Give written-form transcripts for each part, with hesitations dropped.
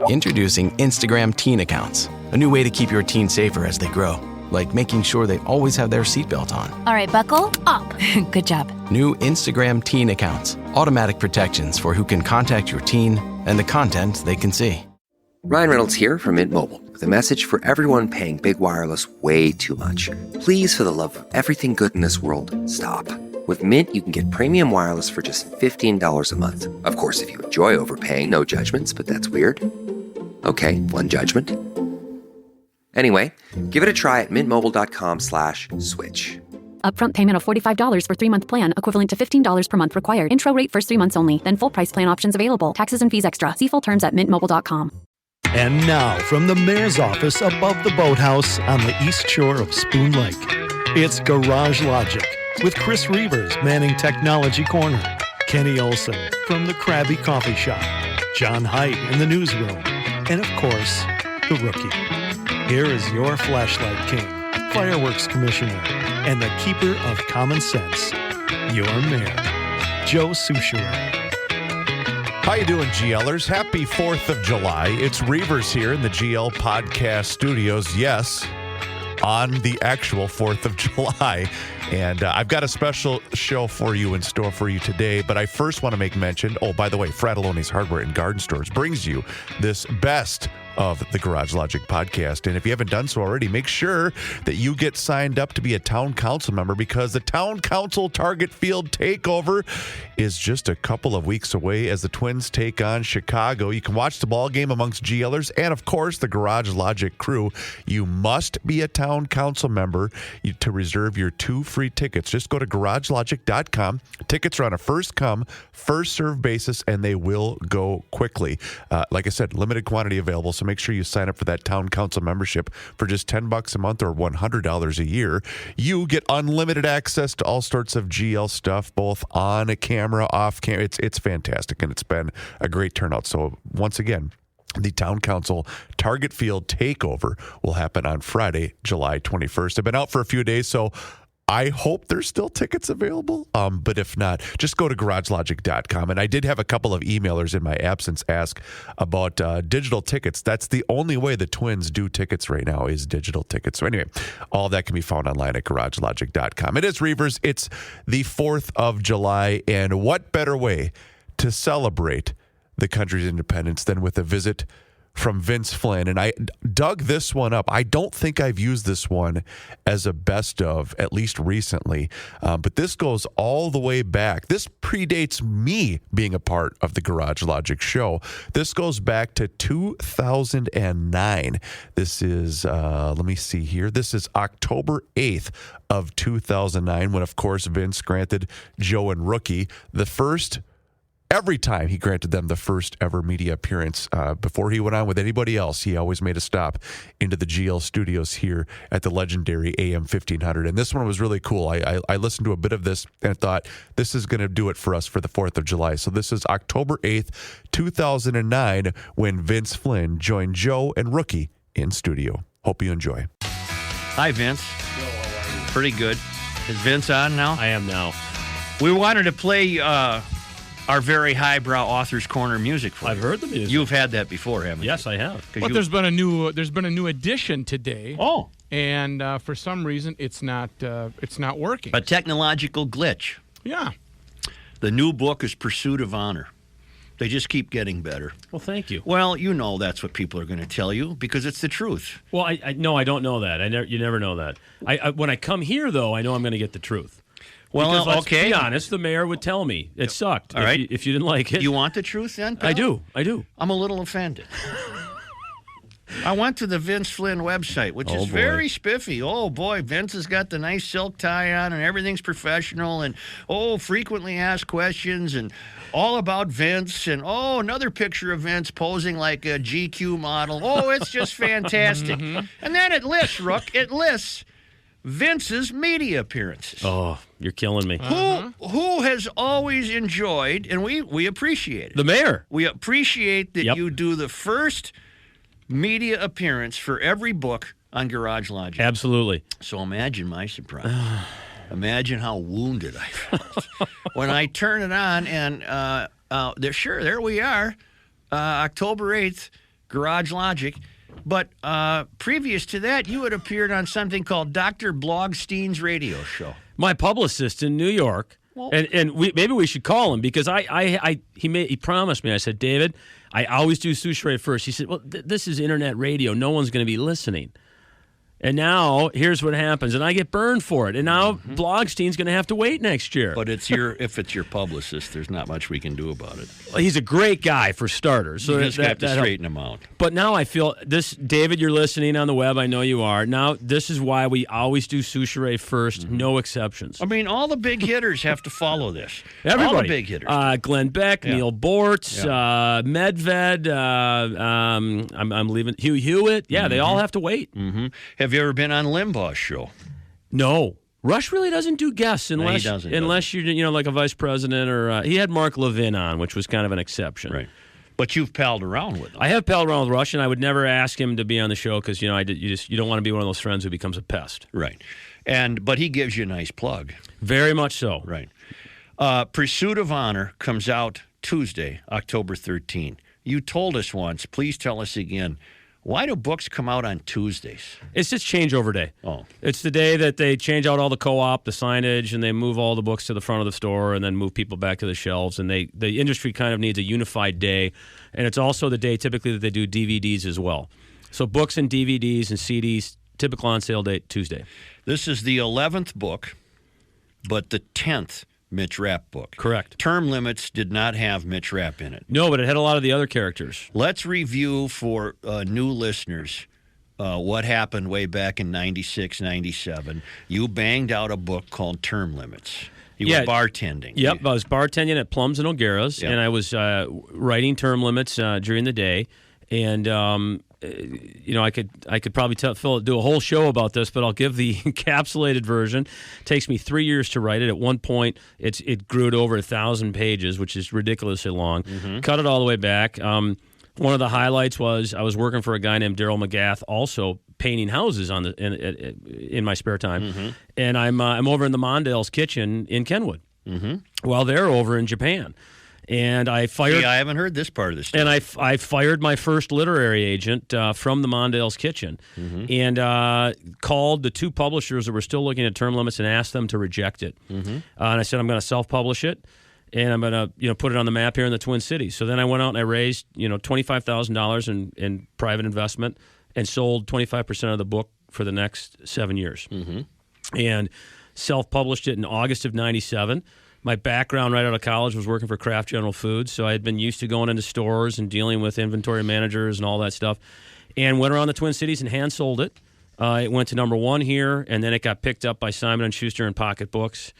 Introducing Instagram Teen Accounts, a new way to keep your teen safer as they grow, like making sure they always have their seatbelt on. All right, buckle up. Good job. New Instagram Teen Accounts, automatic protections for who can contact your teen and the content they can see. Ryan Reynolds here from Mint Mobile with a message for everyone paying big wireless way too much. Please, for the love of everything good in this world, stop. With Mint, you can get premium wireless for just $15 a month. Of course, if you enjoy overpaying, no judgments, but that's weird. Okay, one judgment. Anyway, give it a try at mintmobile.com/switch. Upfront payment of $45 for 3-month plan, equivalent to $15 per month required. Intro rate first 3 months only, then full price plan options available. Taxes and fees extra. See full terms at mintmobile.com. And now, from the mayor's office above the boathouse on the east shore of Spoon Lake, it's Garage Logic with Chris Reavers manning Technology Corner, Kenny Olson from the Krabby Coffee Shop, John Haidt in the newsroom, and of course, the Rookie. Here is your flashlight king, fireworks commissioner, and the keeper of common sense, your mayor, Joe Soucheray. How you doing, GLers? Happy 4th of July. It's Reavers here in the GL Podcast Studios. Yes, on the actual 4th of July. And I've got a special show for you in store for you today. But I first want to make mention, by the way, Frattallone's Hardware and Garden Stores brings you this best of the Garage Logic podcast. And if you haven't done so already, make sure that you get signed up to be a town council member, because the town council Target Field takeover is just a couple of weeks away as the Twins take on Chicago. You can watch the ball game amongst GLers and, of course, the Garage Logic crew. You must be a town council member to reserve your 2 free tickets. Just go to garagelogic.com. Tickets are on a first-come, first-served basis, and they will go quickly. Like I said, limited quantity available, so make sure you sign up for that town council membership for just $10 a month or $100 a year. You get unlimited access to all sorts of GL stuff, both on a camera, off camera. It's fantastic, and it's been a great turnout. So once again, the Town Council Target Field takeover will happen on Friday, July 21st. I've been out for a few days, so I hope there's still tickets available, but if not, just go to garagelogic.com. And I did have a couple of emailers in my absence ask about digital tickets. That's the only way the Twins do tickets right now, is digital tickets. So anyway, all that can be found online at garagelogic.com. It is Reavers. It's the 4th of July, and what better way to celebrate the country's independence than with a visit from Vince Flynn. And I dug this one up. I don't think I've used this one as a best of, at least recently. But this goes all the way back. This predates me being a part of the Garage Logic show. This goes back to 2009. This is, let me see here. This is October 8th of 2009, when, of course, Vince granted Joe and Rookie the first. Every time he granted them the first ever media appearance, before he went on with anybody else, he always made a stop into the GL studios here at the legendary AM 1500. And this one was really cool. I listened to a bit of this and thought, this is going to do it for us for the 4th of July. So this is October 8th, 2009, when Vince Flynn joined Joe and Rookie in studio. Hope you enjoy. Hi, Vince. Joe, how are you? Pretty good. Is Vince on now? I am now. We wanted to play our very highbrow Author's Corner music for you. I've heard the music. You've had that before, haven't you? Yes, I have. But there's been a new edition today. Oh, and for some reason it's not working. A technological glitch. Yeah. The new book is Pursuit of Honor. They just keep getting better. Well, thank you. Well, you know that's what people are going to tell you because it's the truth. Well, I don't know that. You never know that. When I come here, though, I know I'm going to get the truth. Well, because let's okay. be honest, the mayor would tell me it sucked. All right. If you didn't like it. You want the truth then, pal? I do. I'm a little offended. I went to the Vince Flynn website, which is very spiffy. Oh, boy, Vince has got the nice silk tie on and everything's professional and, frequently asked questions and all about Vince and, another picture of Vince posing like a GQ model. Oh, it's just fantastic. And then it lists Vince's media appearances. Oh, you're killing me. Who has always enjoyed, and we appreciate it. The mayor. We appreciate that you do the first media appearance for every book on Garage Logic. Absolutely. So imagine my surprise. Imagine how wounded I felt when I turn it on and there we are, October 8th, Garage Logic. But previous to that, you had appeared on something called Dr. Blogstein's radio show. My publicist in New York, and maybe we should call him because he promised me. I said, David, I always do Sushi Ray first. He said, well, this is internet radio. No one's going to be listening. And now, here's what happens. And I get burned for it. And now Blogstein's going to have to wait next year. But if it's your publicist, there's not much we can do about it. Well, he's a great guy, for starters. So you just have to straighten him out. But now I feel this, David, you're listening on the web. I know you are. Now, this is why we always do Sushi Ray first. No exceptions. I mean, all the big hitters have to follow this. Everybody. All the big hitters. Glenn Beck, Neil Bortz, Medved, I'm leaving, Hugh Hewitt. Yeah, they all have to wait. Have you ever been on Limbaugh's show? No. Rush really doesn't do guests unless you're like a vice president or he had Mark Levin on, which was kind of an exception. Right. But you've palled around with him. I have palled around with Rush, and I would never ask him to be on the show because you don't want to be one of those friends who becomes a pest. Right. But he gives you a nice plug. Very much so. Right. Pursuit of Honor comes out Tuesday, October 13. You told us once. Please tell us again. Why do books come out on Tuesdays? It's just changeover day. Oh. It's the day that they change out all the co-op, the signage, and they move all the books to the front of the store and then move people back to the shelves. And the industry kind of needs a unified day. And it's also the day typically that they do DVDs as well. So books and DVDs and CDs, typical on sale date, Tuesday. This is the 11th book, but the 10th Mitch Rapp book. Correct. Term Limits did not have Mitch Rapp in it. No, but it had a lot of the other characters. Let's review for new listeners what happened way back in 96, 97. You banged out a book called Term Limits. You were bartending. Yep, I was bartending at Plums and O'Gara's, and I was writing term limits during the day. And I could probably do a whole show about this, but I'll give the encapsulated version. It takes me 3 years to write it. At one point, it grew to over 1,000 pages, which is ridiculously long. Cut it all the way back. One of the highlights was I was working for a guy named Daryl McGath, also painting houses in my spare time, and I'm over in the Mondale's kitchen in Kenwood while they're over in Japan. And I fired. See, I haven't heard this part of the story. And I fired my first literary agent from the Mondale's kitchen, and called the two publishers that were still looking at term limits and asked them to reject it. And I said I'm going to self-publish it, and I'm going to put it on the map here in the Twin Cities. So then I went out and I raised $25,000 in private investment and sold 25% of the book for the next 7 years, and self-published it in August of '97. My background right out of college was working for Kraft General Foods, so I had been used to going into stores and dealing with inventory managers and all that stuff, and went around the Twin Cities and hand sold it. It went to number one here, and then it got picked up by Simon & Schuster and Pocket Books.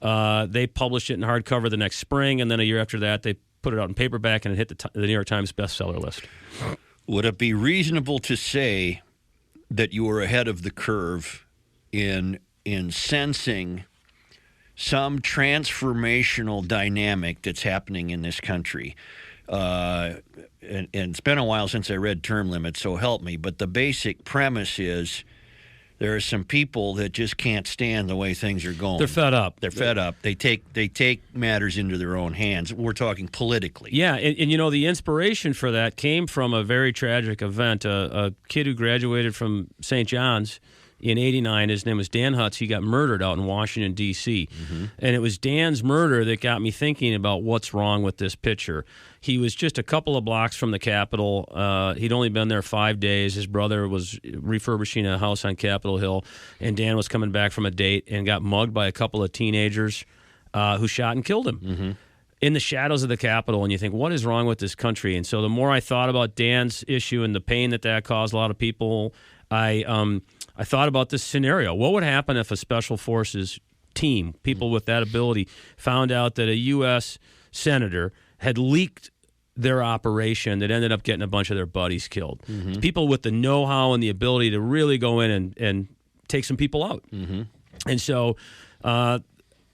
They published it in hardcover the next spring, and then a year after that, they put it out in paperback, and it hit the New York Times bestseller list. Would it be reasonable to say that you were ahead of the curve in sensing some transformational dynamic that's happening in this country? And it's been a while since I read Term Limits, so help me. But the basic premise is there are some people that just can't stand the way things are going. They're fed up. They're fed up. They take matters into their own hands. We're talking politically. Yeah, and the inspiration for that came from a very tragic event. A kid who graduated from St. John's in '89, his name was Dan Hutz. He got murdered out in Washington, D.C. And it was Dan's murder that got me thinking about what's wrong with this pitcher. He was just a couple of blocks from the Capitol. He'd only been there 5 days. His brother was refurbishing a house on Capitol Hill, and Dan was coming back from a date and got mugged by a couple of teenagers who shot and killed him in the shadows of the Capitol. And you think, what is wrong with this country? And so the more I thought about Dan's issue and the pain that caused a lot of people, I thought about this scenario. What would happen if a special forces team, people with that ability, found out that a U.S. senator had leaked their operation that ended up getting a bunch of their buddies killed? People with the know-how and the ability to really go in and take some people out. And so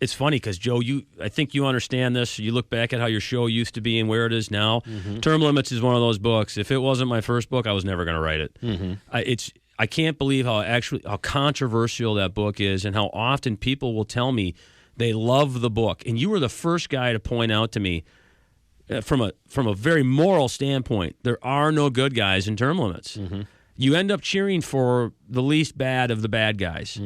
it's funny because, Joe, I think you understand this. You look back at how your show used to be and where it is now. Term Limits is one of those books. If it wasn't my first book, I was never going to write it. I can't believe how controversial that book is and how often people will tell me they love the book. And you were the first guy to point out to me from a very moral standpoint, there are no good guys in term limits. You end up cheering for the least bad of the bad guys,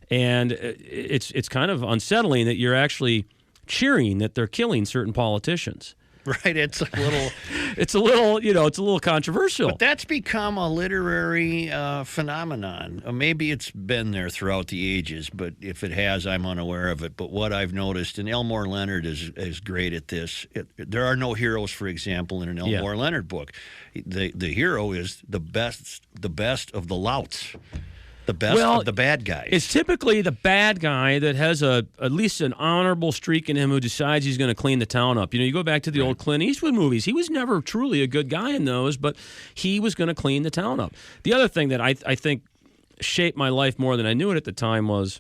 and it's kind of unsettling that you're actually cheering that they're killing certain politicians. Right, it's a little, it's a little controversial. but that's become a literary phenomenon. Maybe it's been there throughout the ages, but if it has, I'm unaware of it. But what I've noticed, and Elmore Leonard is great at this. There are no heroes, for example, in an Elmore Leonard book. The hero is the best of the louts. The best of the bad guys. It's typically the bad guy that has at least an honorable streak in him who decides he's going to clean the town up. You go back to the old Clint Eastwood movies. He was never truly a good guy in those, but he was going to clean the town up. The other thing that I think shaped my life more than I knew it at the time was,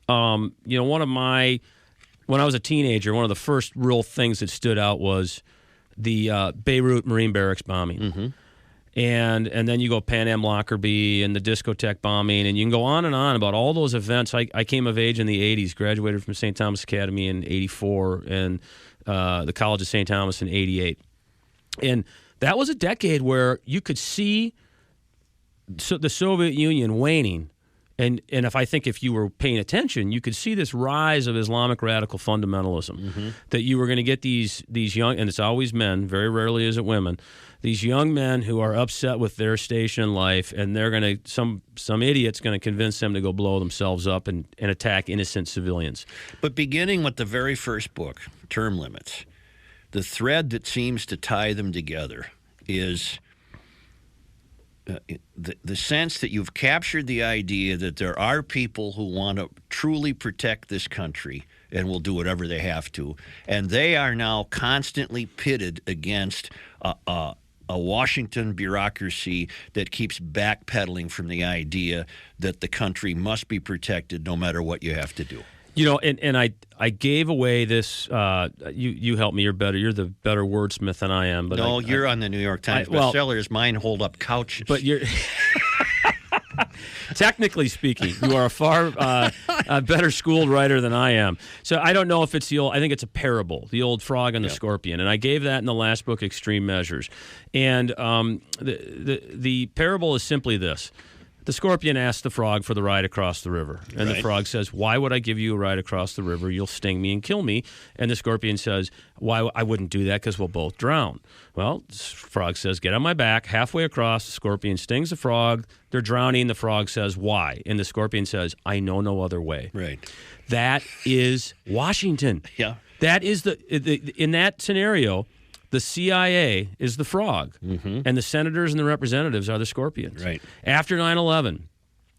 when I was a teenager, one of the first real things that stood out was the Beirut Marine Barracks bombing. And then you go Pan Am Lockerbie and the discotheque bombing, and you can go on and on about all those events. I came of age in the 80s, graduated from St. Thomas Academy in 84, and the College of St. Thomas in 88. And that was a decade where you could see the Soviet Union waning. And if you were paying attention, you could see this rise of Islamic radical fundamentalism, that you were going to get these young, and it's always men, very rarely is it women, these young men who are upset with their station in life, and they're going to, some idiot's going to convince them to go blow themselves up and attack innocent civilians. But beginning with the very first book, Term Limits, the thread that seems to tie them together is the sense that you've captured the idea that there are people who want to truly protect this country and will do whatever they have to, and they are now constantly pitted against a Washington bureaucracy that keeps backpedaling from the idea that the country must be protected no matter what you have to do. And I gave away this. You help me. You're better. You're the better wordsmith than I am. But no, you're on the New York Times bestsellers. Mine hold up couches. But you're technically speaking, you are a far better schooled writer than I am. So I don't know if it's the old. I think it's a parable, the old frog and the scorpion. And I gave that in the last book, Extreme Measures. And the parable is simply this. The scorpion asks the frog for the ride across the river. And the frog says, "Why would I give you a ride across the river? You'll sting me and kill me." And the scorpion says, "Why? I wouldn't do that because we'll both drown." Well, the frog says, "Get on my back." Halfway across, the scorpion stings the frog. They're drowning. The frog says, "Why?" And the scorpion says, "I know no other way." Right. That is Washington. Yeah. That is in that scenario, the CIA is the frog, and the senators and the representatives are the scorpions. Right. After 9/11,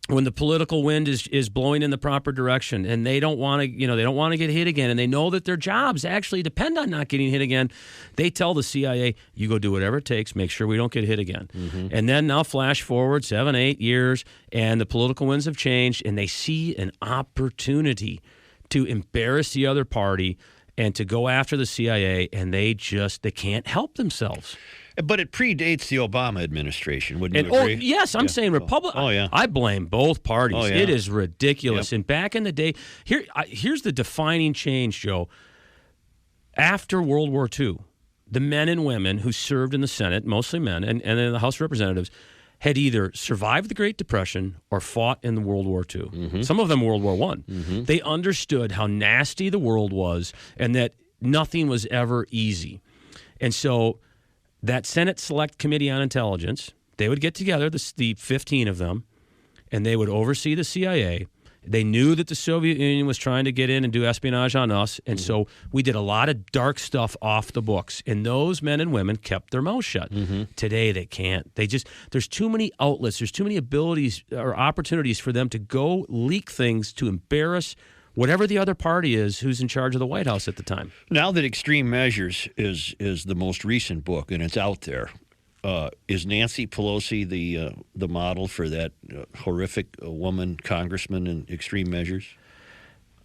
when the political wind is blowing in the proper direction, and they don't want to, they don't want to get hit again, and they know that their jobs actually depend on not getting hit again, they tell the CIA, "You go do whatever it takes, make sure we don't get hit again." And then now flash forward 7, 8 years, and the political winds have changed, and they see an opportunity to embarrass the other party and to go after the CIA, and they can't help themselves. But it predates the Obama administration, wouldn't you agree? Yes, I'm saying Republican. Oh, yeah. I blame both parties. Oh, yeah. It is ridiculous. And back in the day, here's the defining change, Joe. After World War II, the men and women who served in the Senate, mostly men, and in the House of Representatives, had either survived the Great Depression or fought in the World War II. Some of them World War I. They understood how nasty the world was and that nothing was ever easy. And so that Senate Select Committee on Intelligence, they would get together, the 15 of them, and they would oversee the CIA. They knew that the Soviet Union was trying to get in and do espionage on us, and so we did a lot of dark stuff off the books, and those men and women kept their mouths shut. Today they can't. There's too many outlets, there's too many abilities or opportunities for them to go leak things to embarrass whatever the other party is who's in charge of the White House at the time. Now that Extreme Measures is the most recent book, and it's out there, is Nancy Pelosi the model for that horrific woman congressman in Extreme Measures?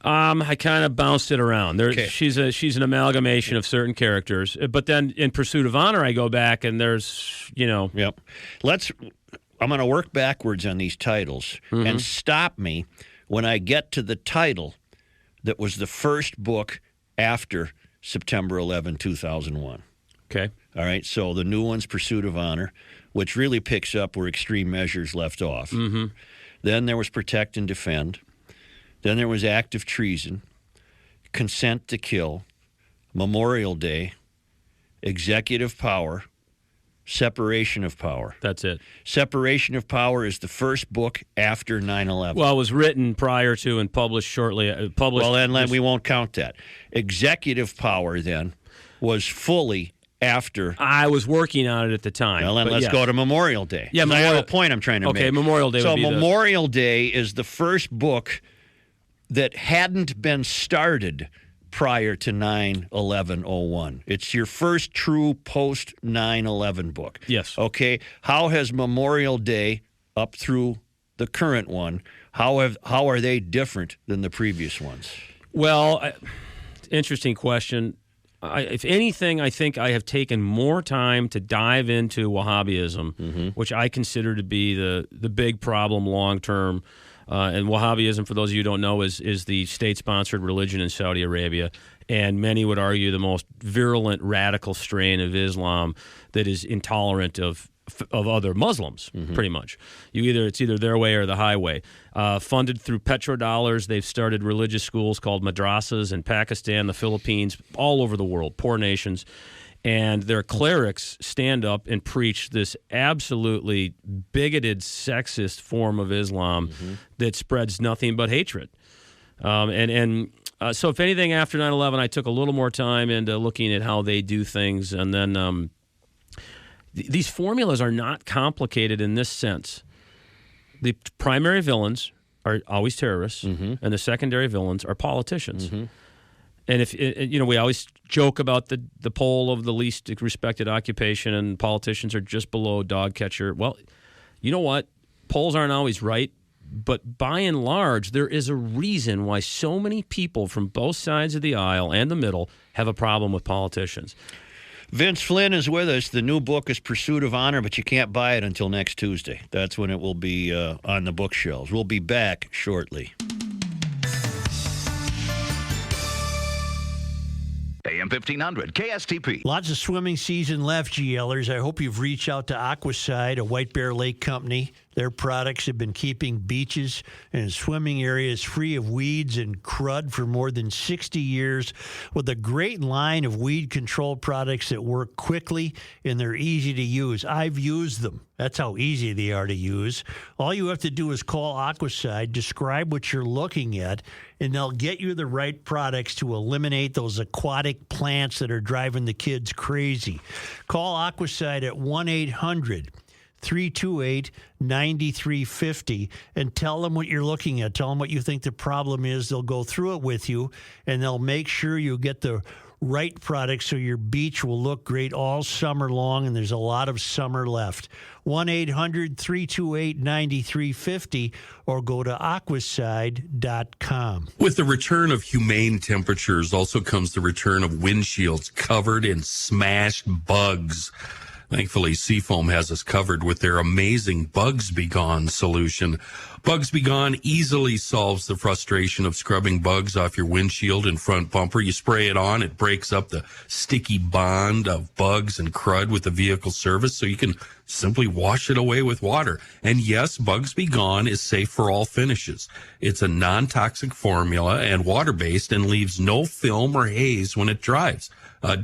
I kind of bounced it around. Okay. She's an amalgamation of certain characters, but then in Pursuit of Honor, I go back and there's Yep. I'm going to work backwards on these titles and stop me when I get to the title that was the first book after September 11, 2001. Okay. All right, so the new one's Pursuit of Honor, which really picks up where Extreme Measures left off. Mm-hmm. Then there was Protect and Defend. Then there was Active Treason, Consent to Kill, Memorial Day, Executive Power, Separation of Power. That's it. Separation of Power is the first book after 9/11. Well, it was written prior to and published shortly. Well, then we won't count that. Executive Power then was fully after. I was working on it at the time. Well, then let's go to Memorial Day. Yeah, I have a point I'm trying to make. Okay, Memorial Day. So would be Memorial Day is the first book that hadn't been started prior to 9/11/01. It's your first true post 9/11 book. Yes. Okay. How has Memorial Day up through the current one? How are they different than the previous ones? Well, interesting question. If anything, I think I have taken more time to dive into Wahhabism, which I consider to be the big problem long term. And Wahhabism, for those of you who don't know, is the state-sponsored religion in Saudi Arabia, and many would argue the most virulent, radical strain of Islam that is intolerant of other Muslims, pretty much. It's either their way or the highway. Funded through petrodollars, they've started religious schools called madrasas in Pakistan, the Philippines, all over the world, poor nations. And their clerics stand up and preach this absolutely bigoted, sexist form of Islam that spreads nothing but hatred. So if anything, after 9/11, I took a little more time into looking at how they do things. And then these formulas are not complicated in this sense. The primary villains are always terrorists, and the secondary villains are politicians. And we always joke about the poll of the least respected occupation, and politicians are just below dog catcher. Well, you know what? Polls aren't always right, but by and large, there is a reason why so many people from both sides of the aisle and the middle have a problem with politicians. Vince Flynn is with us. The new book is Pursuit of Honor, but you can't buy it until next Tuesday. That's when it will be on the bookshelves. We'll be back shortly. AM 1500, KSTP. Lots of swimming season left, GLers. I hope you've reached out to Aquaside, a White Bear Lake company. Their products have been keeping beaches and swimming areas free of weeds and crud for more than 60 years, with a great line of weed control products that work quickly and they're easy to use. I've used them. That's how easy they are to use. All you have to do is call Aquaside, describe what you're looking at, and they'll get you the right products to eliminate those aquatic plants that are driving the kids crazy. Call Aquaside at 1-800-328-9350 and tell them what you're looking at. Tell them what you think the problem is. They'll go through it with you, and they'll make sure you get the right products so your beach will look great all summer long, and there's a lot of summer left. 1-800-328-9350 or go to aquaside.com. With the return of humane temperatures also comes the return of windshields covered in smashed bugs. Thankfully, Seafoam has us covered with their amazing Bugs Be Gone solution. Bugs Be Gone easily solves the frustration of scrubbing bugs off your windshield and front bumper. You spray it on, it breaks up the sticky bond of bugs and crud with the vehicle surface, so you can simply wash it away with water. And yes, Bugs Be Gone is safe for all finishes. It's a non-toxic formula and water-based and leaves no film or haze when it dries.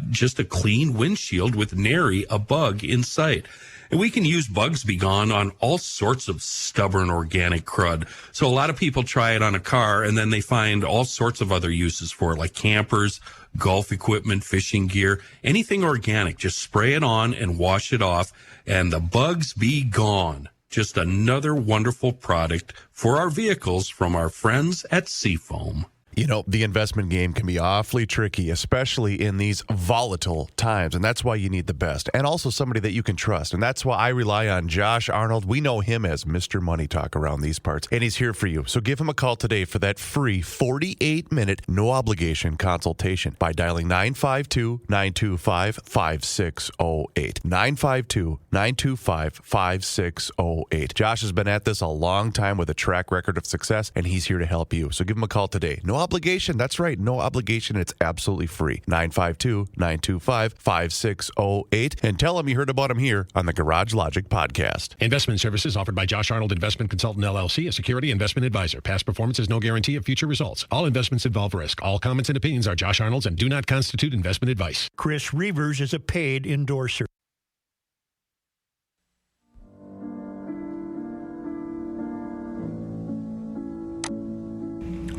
Just a clean windshield with nary a bug in sight. And we can use Bugs Be Gone on all sorts of stubborn organic crud. So a lot of people try it on a car and then they find all sorts of other uses for it, like campers, golf equipment, fishing gear, anything organic. Just spray it on and wash it off, and the bugs be gone. Just another wonderful product for our vehicles from our friends at Seafoam. You know, the investment game can be awfully tricky, especially in these volatile times, and that's why you need the best, and also somebody that you can trust, and that's why I rely on Josh Arnold. We know him as Mr. Money Talk around these parts, and he's here for you. So give him a call today for that free 48-minute, no-obligation consultation by dialing 952-925-5608. 952-925-5608. Josh has been at this a long time with a track record of success, and he's here to help you. So give him a call today. No obligation. That's right. No obligation. It's absolutely free. 952-925-5608. And tell them you heard about them here on the Garage Logic podcast. Investment services offered by Josh Arnold Investment Consultant LLC, a security investment advisor. Past performance is no guarantee of future results. All investments involve risk. All comments and opinions are Josh Arnold's and do not constitute investment advice. Chris Reavers is a paid endorser.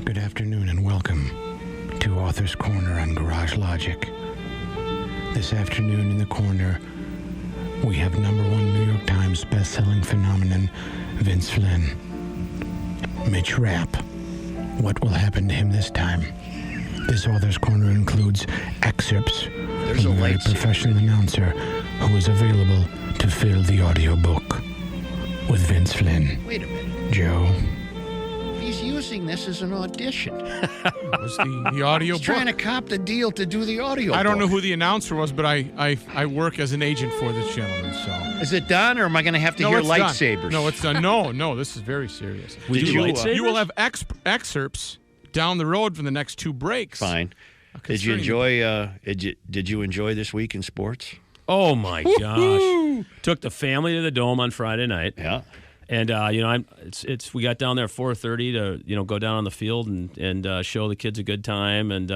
Good afternoon and welcome to Author's Corner on Garage Logic. This afternoon in the corner, we have #1 New York Times best-selling phenomenon, Vince Flynn. Mitch Rapp. What will happen to him this time? This Author's Corner includes excerpts from a very professional announcer who is available to fill the audiobook with Vince Flynn. Wait a minute. Joe. He's using this as an audition. It was the audio He's book. trying to cop the deal to do the audio I don't know book. who the announcer was, but I work as an agent for this gentleman. So Is it done, or am I going to have to hear it's done. lightsabers? No, it's done. No, this is very serious. Did You will have excerpts down the road for the next 2 breaks. Fine. Did you enjoy? Did you enjoy this week in sports? Oh my gosh! Took the family to the Dome on Friday night. Yeah. And we got down there at 4:30 to go down on the field and show the kids a good time. And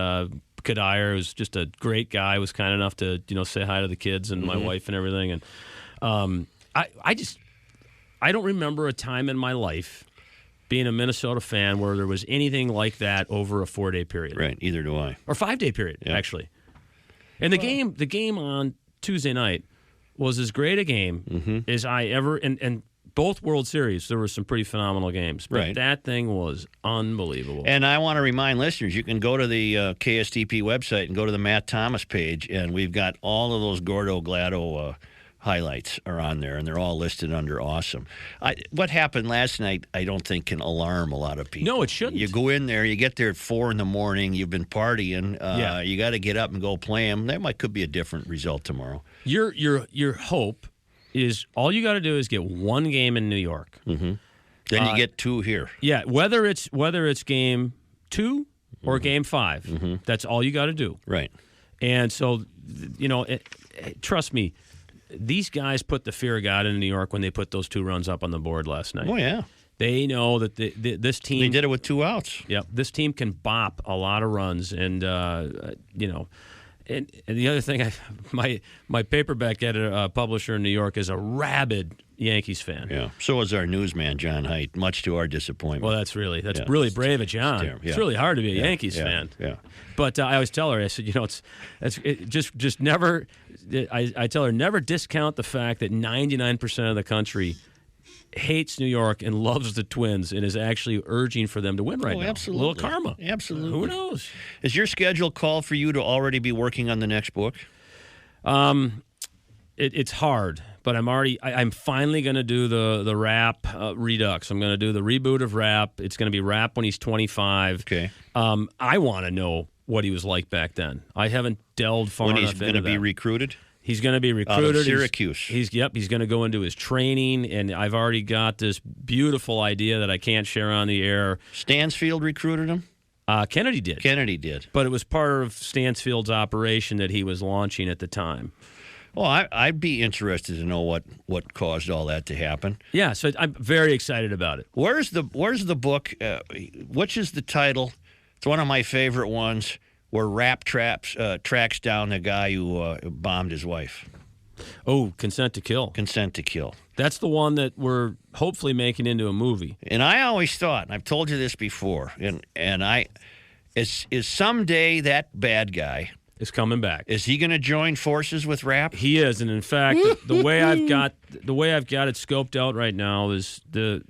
Kadire, who's just a great guy, was kind enough to say hi to the kids and my wife and everything. And I don't remember a time in my life being a Minnesota fan where there was anything like that over a 4-day period. Right. Either do I. Or 5-day period, actually. And the game on Tuesday night was as great a game as I ever and both World Series, there were some pretty phenomenal games. But that thing was unbelievable. And I want to remind listeners, you can go to the KSTP website and go to the Matt Thomas page, and we've got all of those Gordo Glado highlights are on there, and they're all listed under awesome. What happened last night, I don't think can alarm a lot of people. No, it shouldn't. You go in there, you get there at 4 in the morning, you've been partying, you got to get up and go play them. That could be a different result tomorrow. Your hope is all you got to do is get one game in New York. Then you get 2 here. Yeah, whether it's game 2 or game 5, that's all you got to do. Right. And so, trust me, these guys put the fear of God in New York when they put those 2 runs up on the board last night. Oh, yeah. They know that this team... They did it with 2 outs. Yep. This team can bop a lot of runs, and, And the other thing, my paperback editor, publisher in New York is a rabid Yankees fan. Yeah. So is our newsman, John Haidt, much to our disappointment. Well, that's really brave of John. It's really hard to be a Yankees fan. Yeah. But I always tell her, I said, just never. I tell her never discount the fact that 99% of the country hates New York and loves the Twins and is actually urging for them to win right now. Absolutely. A little karma. Absolutely. Who knows? Is your schedule call for you to already be working on the next book? It's hard, but I'm finally going to do the Rapp Redux. I'm going to do the reboot of Rapp. It's going to be Rapp when he's 25. Okay. I want to know what he was like back then. I haven't delved far enough into that. When he's going to be recruited? He's going to be recruited. Out of Syracuse. He's going to go into his training, and I've already got this beautiful idea that I can't share on the air. Stansfield recruited him? Kennedy did. Kennedy did. But it was part of Stansfield's operation that he was launching at the time. Well, I'd be interested to know what caused all that to happen. Yeah, so I'm very excited about it. Where's the book? Which is the title? It's one of my favorite ones, where Rapp tracks down the guy who bombed his wife. Oh, Consent to Kill. Consent to Kill. That's the one that we're hopefully making into a movie. And I always thought, and I've told you this before, is someday that bad guy is coming back. Is he going to join forces with Rapp? He is, and in fact, the way I've got it scoped out right now is the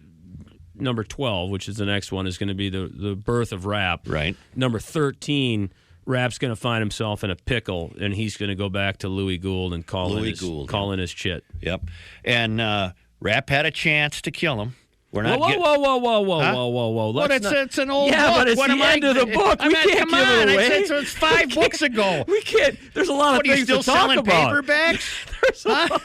number 12, which is the next one, is going to be the birth of Rapp. Right. Number 13, Rapp's going to find himself in a pickle, and he's going to go back to Louis Gould and call in his chit. Yep. And Rapp had a chance to kill him. We're not whoa! Well, it's an old book. But it's what the end of the book. We can't come give on. it away. It's 5 books ago. We can't. There's a lot of things to talk about. Still selling paperbacks?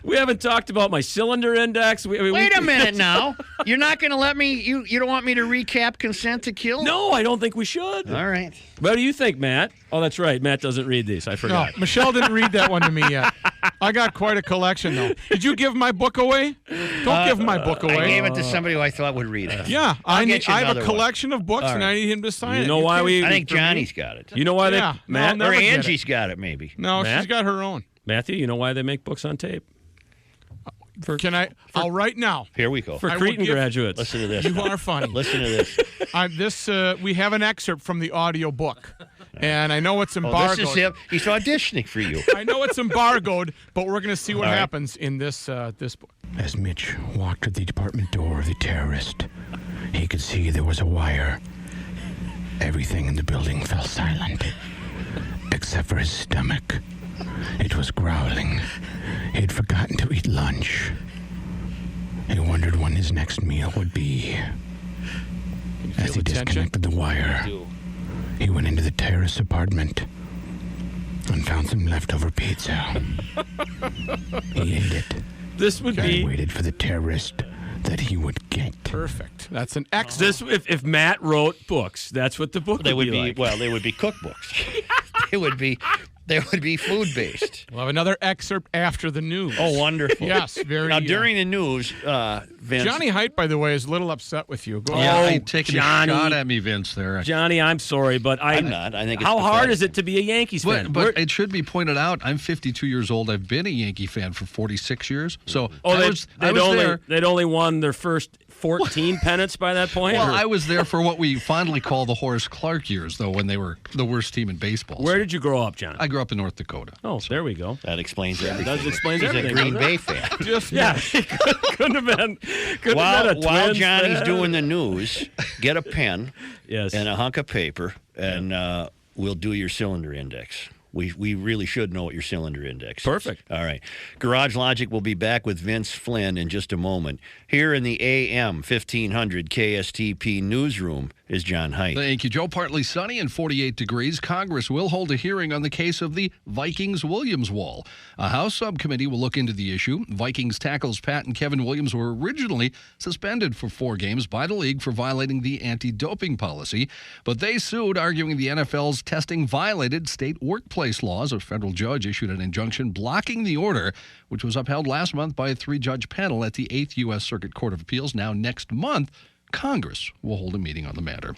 We haven't talked about my cylinder index. Wait a minute now. You're not going to let me. You don't want me to recap Consent to Kill? No, I don't think we should. All right. What do you think, Matt? Oh, that's right. Matt doesn't read these. I forgot. No, Michelle didn't read that one to me yet. I got quite a collection, though. Did you give my book away? Don't give my book away. I gave it to somebody who I thought would read it. Yeah, I have a one. collection of books, and I need him to sign it. You know why we? I think Johnny's got it. You know why Yeah, they? Matt no, Or never get Angie's got it, maybe. No, Matt? she's got her own. Matthew, you know why they make books on tape? I'll right now. Here we go. For I will Cretan give- graduates. Listen to this. You are funny. Listen to this. We have an excerpt from the audio book, and I know it's Oh, embargoed. this is him. He's auditioning for you. I know it's embargoed, but we're going to see what All right. happens in this book. As Mitch walked to the department door of the terrorist, he could see there was a wire. Everything in the building fell silent, except for his stomach. It was growling. He'd forgotten to eat lunch. He wondered when his next meal would be. As he disconnected the wire, he went into the terrorist's apartment and found some leftover pizza. He ate it. This would and be waited for the terrorist that he would get. Perfect. That's an excellent. if Matt wrote books, that's what the book They would would be be like. well. They would be cookbooks. They would be food based. We'll have another excerpt after the news. Oh, wonderful. Yes, very. Now during the news, Vince. Johnny Height, by the way, is a little upset with you. Go Yeah, ahead. I'm taking Johnny. a shot at me, Vince, there. Johnny, I'm sorry, but I'm not. I think it's how hard pathetic. is it to be a Yankees fan? But it should be pointed out, I'm 52 years old. I've been a Yankee fan for 46 years. So I was there. They'd only won their first 14 pennants by that point? Well, or- I was there for what we fondly call the Horace Clark years, though, when they were the worst team in baseball. Where did you grow up, John? I grew up in North Dakota. Oh, there we go. That explains everything. That explains He's everything. a Green doesn't Bay it? fan. Just Yeah, couldn't have been. While a Twins Johnny's fan. doing the news, get a pen Yes. and a hunk of paper, and we'll do your cylinder index. We really should know what your cylinder index is. Perfect. All right. Garage Logic will be back with Vince Flynn in just a moment. Here in the AM 1500 KSTP newsroom is John Height. Thank you, Joe. Partly sunny and 48 degrees. Congress will hold a hearing on the case of the Vikings-Williams wall. A House subcommittee will look into the issue. Vikings tackles Pat and Kevin Williams were originally suspended for 4 games by the league for violating the anti-doping policy, but they sued, arguing the NFL's testing violated state workplace laws. A federal judge issued an injunction blocking the order, which was upheld last month by a 3-judge panel at the 8th U.S. Circuit Court of Appeals. Now, next month, Congress will hold a meeting on the matter.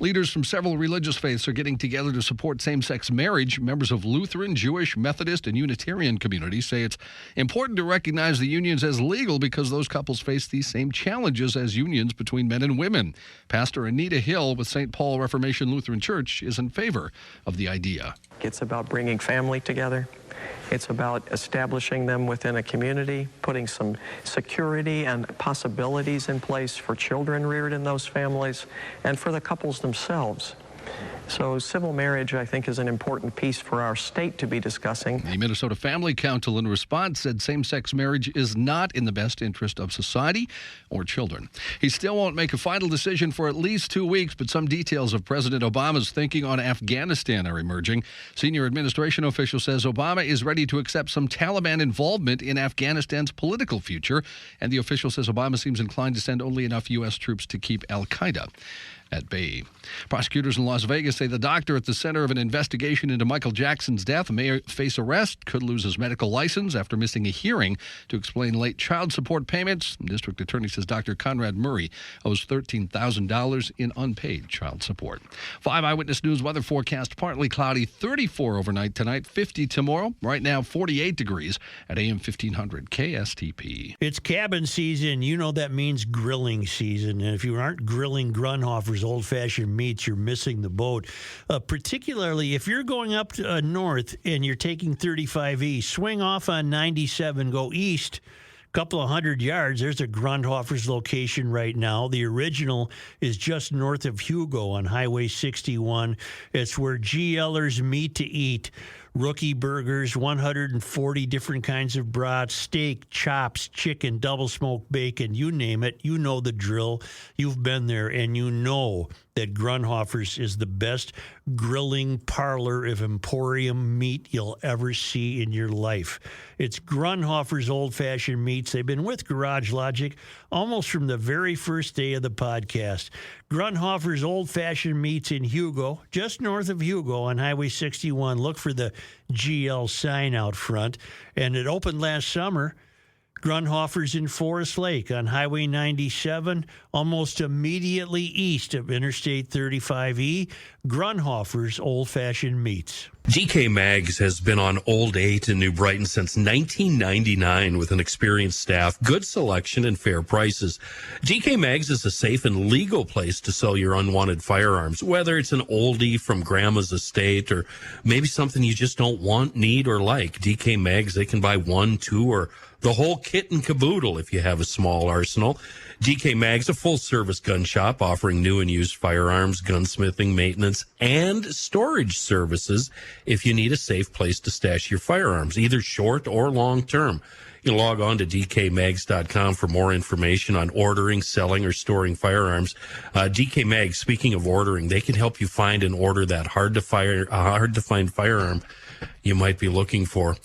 Leaders from several religious faiths are getting together to support same-sex marriage. Members of Lutheran, Jewish, Methodist, and Unitarian communities say it's important to recognize the unions as legal because those couples face these same challenges as unions between men and women. Pastor Anita Hill with St. Paul Reformation Lutheran Church is in favor of the idea. It's about bringing family together. It's about establishing them within a community, putting some security and possibilities in place for children reared in those families and for the couples themselves. So civil marriage, I think, is an important piece for our state to be discussing. The Minnesota Family Council, in response, said same-sex marriage is not in the best interest of society or children. He still won't make a final decision for at least 2 weeks, but some details of President Obama's thinking on Afghanistan are emerging. Senior administration official says Obama is ready to accept some Taliban involvement in Afghanistan's political future, and the official says Obama seems inclined to send only enough U.S. troops to keep al-Qaeda at bay. Prosecutors in Las Vegas say the doctor at the center of an investigation into Michael Jackson's death may face arrest, could lose his medical license after missing a hearing to explain late child support payments. District Attorney says Dr. Conrad Murray owes $13,000 in unpaid child support. 5 Eyewitness News weather forecast: partly cloudy, 34 overnight tonight, 50 tomorrow. Right now, 48 degrees at AM 1500 KSTP. It's cabin season. You know that means grilling season. And if you aren't grilling Grunhofer's old-fashioned meats, you're missing the boat. Particularly if you're going up north and you're taking 35E, swing off on 97, go east. Couple of 100 yards, there's a Grundhofer's location right now. The original is just north of Hugo on Highway 61. It's where GLers meet to eat. rookie burgers, 140 different kinds of brats, steak, chops, chicken, double smoked bacon, you name it. You know the drill. You've been there, and you know that Grunhofer's is the best grilling parlor of emporium meat you'll ever see in your life. It's Grunhofer's old-fashioned meats. They've been with Garage Logic almost from the very first day of the podcast. Grunhofer's old-fashioned meats in Hugo, just north of Hugo on Highway 61. Look for the GL sign out front. And it opened last summer. Grunhofer's in Forest Lake on Highway 97, almost immediately east of Interstate 35E. Grunhofer's old-fashioned meats. GK Mags has been on Old 8 in New Brighton since 1999 with an experienced staff, good selection, and fair prices. GK Mags is a safe and legal place to sell your unwanted firearms, whether it's an oldie from Grandma's estate or maybe something you just don't want, need, or like. GK Mags, they can buy 1, 2, or the whole kit and caboodle if you have a small arsenal. GK Mag's a full-service gun shop offering new and used firearms, gunsmithing, maintenance, and storage services if you need a safe place to stash your firearms, either short or long-term. You log on to dkmags.com for more information on ordering, selling, or storing firearms. GK Mags, speaking of ordering, they can help you find and order that hard-to-find firearm you might be looking for.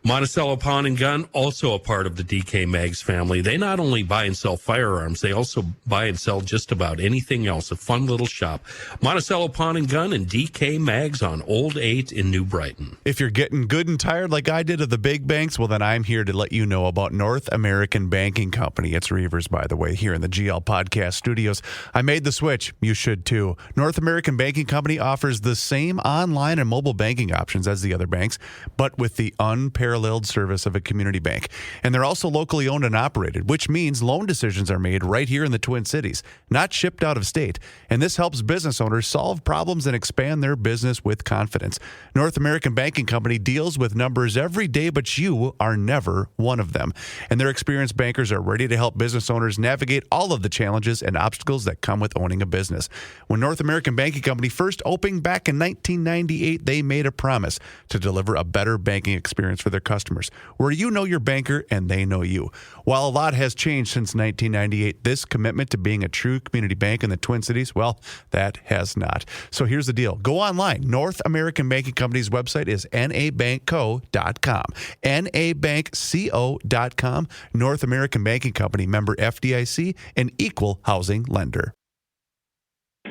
Monticello Pawn and Gun, also a part of the DK Mags family. They not only buy and sell firearms, they also buy and sell just about anything else. A fun little shop. Monticello Pawn and Gun and DK Mags on Old 8 in New Brighton. If you're getting good and tired like I did of the big banks, well, then I'm here to let you know about North American Banking Company. It's Reavers, by the way, here in the GL Podcast Studios. I made the switch. You should too. North American Banking Company offers the same online and mobile banking options as the other banks, but with the unparalleled service of a community bank. And they're also locally owned and operated, which means loan decisions are made right here in the Twin Cities, not shipped out of state. And this helps business owners solve problems and expand their business with confidence. North American Banking Company deals with numbers every day, but you are never one of them. And their experienced bankers are ready to help business owners navigate all of the challenges and obstacles that come with owning a business. When North American Banking Company first opened back in 1998, they made a promise to deliver a better banking experience for their customers, where you know your banker and they know you. While a lot has changed since 1998, this commitment to being a true community bank in the Twin Cities, well, that has not. So here's the deal. Go online. North American Banking Company's website is nabankco.com. nabankco.com. North American Banking Company, member FDIC, an equal housing lender.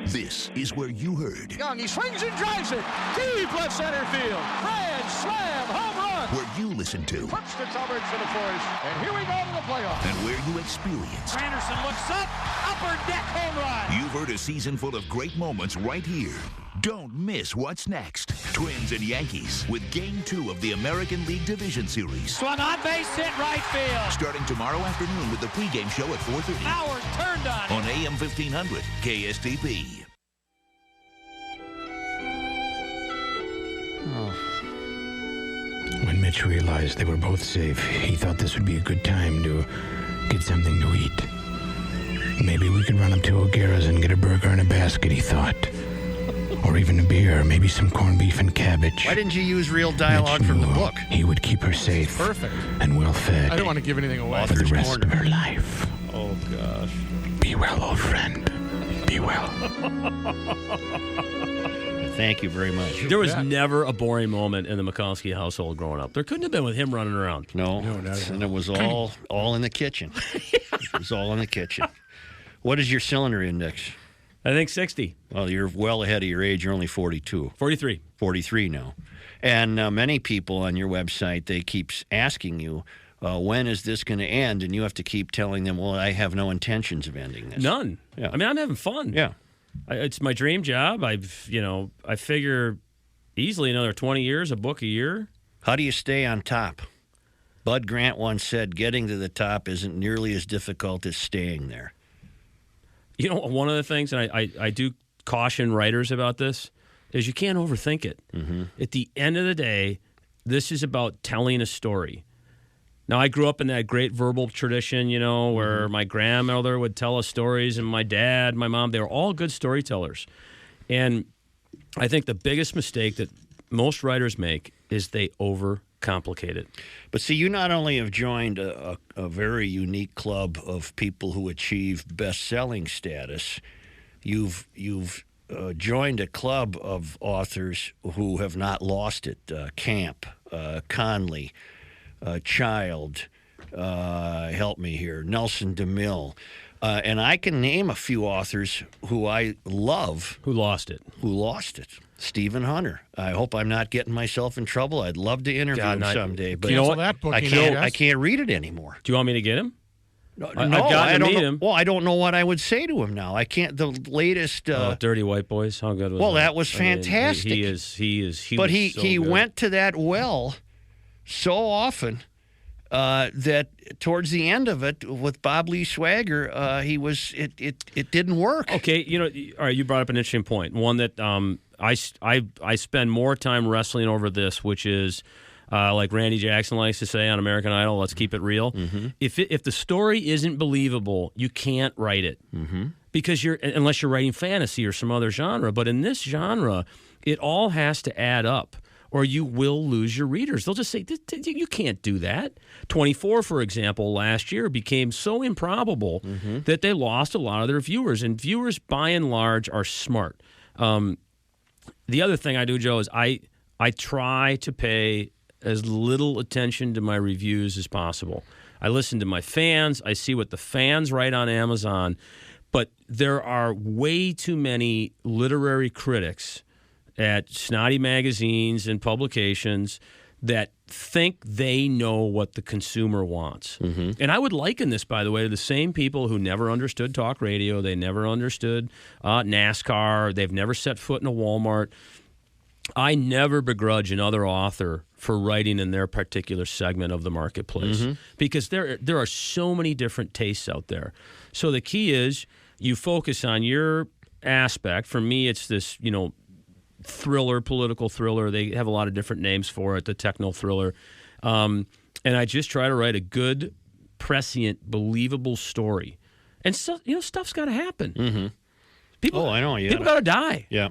This is where you heard. Young, he swings and drives it. Deep left center field. Grand slam, home run. Where you listen to. Puts the coverage for the Force. And here we go to the playoffs. And where you experienced. Anderson looks up. Upper deck home run. You've heard a season full of great moments right here. Don't miss what's next. Twins and Yankees with Game 2 of the American League Division Series. Swung on base, hit right field. Starting tomorrow afternoon with the pregame show at 4:30. Howard turned on AM 1500 KSTP. When Mitch realized they were both safe, he thought this would be a good time to get something to eat. Maybe we could run up to O'Gara's and get a burger and a basket, he thought. Or even a beer, maybe some corned beef and cabbage. Why didn't you use real dialogue Mitch from the knew book? He would keep her safe. Perfect. And well fed. I don't want to give anything away. For the rest of her life. Oh, gosh. Be well, old friend. Be well. Thank you very much. There was never a boring moment in the McCoskey household growing up. There couldn't have been with him running around. No, and it was all in the kitchen. It was all in the kitchen. What is your cylinder index? I think 60. Well, you're well ahead of your age. You're only 42. 43. 43 now. And many people on your website, they keep asking you, when is this going to end? And you have to keep telling them, well, I have no intentions of ending this. None. Yeah. I mean, I'm having fun. Yeah. It's my dream job. I figure easily another 20 years, a book a year. How do you stay on top? Bud Grant once said, getting to the top isn't nearly as difficult as staying there. You know, one of the things, and I do caution writers about this, is you can't overthink it. Mm-hmm. At the end of the day, this is about telling a story. Now, I grew up in that great verbal tradition, where my grandmother would tell us stories, and my dad, my mom, they were all good storytellers. And I think the biggest mistake that most writers make is they overcomplicate it. But see, you not only have joined a very unique club of people who achieve best-selling status, you've joined a club of authors who have not lost it. Camp, Conley, Child, help me here, Nelson DeMille. And I can name a few authors who I love. Who lost it. Stephen Hunter. I hope I'm not getting myself in trouble. I'd love to interview him someday. But you know what? I can't read it anymore. Do you want me to get him? No, I've got to meet know. him. Well, I don't know what I would say to him now. I can't. The latest. Dirty White Boys. How good was that? Well, that was fantastic. I mean, he is. But was so he good. went to that well so often that towards the end of it, with Bob Lee Swagger, it didn't work. Okay, all right. You brought up an interesting point. One that I spend more time wrestling over this, which is. Like Randy Jackson likes to say on American Idol, let's keep it real. Mm-hmm. If the story isn't believable, you can't write it because unless you're writing fantasy or some other genre. But in this genre, it all has to add up, or you will lose your readers. They'll just say you can't do that. 24, for example, last year became so improbable that they lost a lot of their viewers, and viewers by and large are smart. The other thing I do, Joe, is I try to pay as little attention to my reviews as possible. I listen to my fans. I see what the fans write on Amazon. But there are way too many literary critics at snotty magazines and publications that think they know what the consumer wants. And I would liken this, by the way, to the same people who never understood talk radio. They never understood NASCAR. They've never set foot in a Walmart. I never begrudge another author for writing in their particular segment of the marketplace because there are so many different tastes out there. So the key is you focus on your aspect. For me, it's this, thriller, political thriller. They have a lot of different names for it, the techno thriller. And I just try to write a good, prescient, believable story. And so, stuff's got to happen. People, I know. People got to die. Yeah.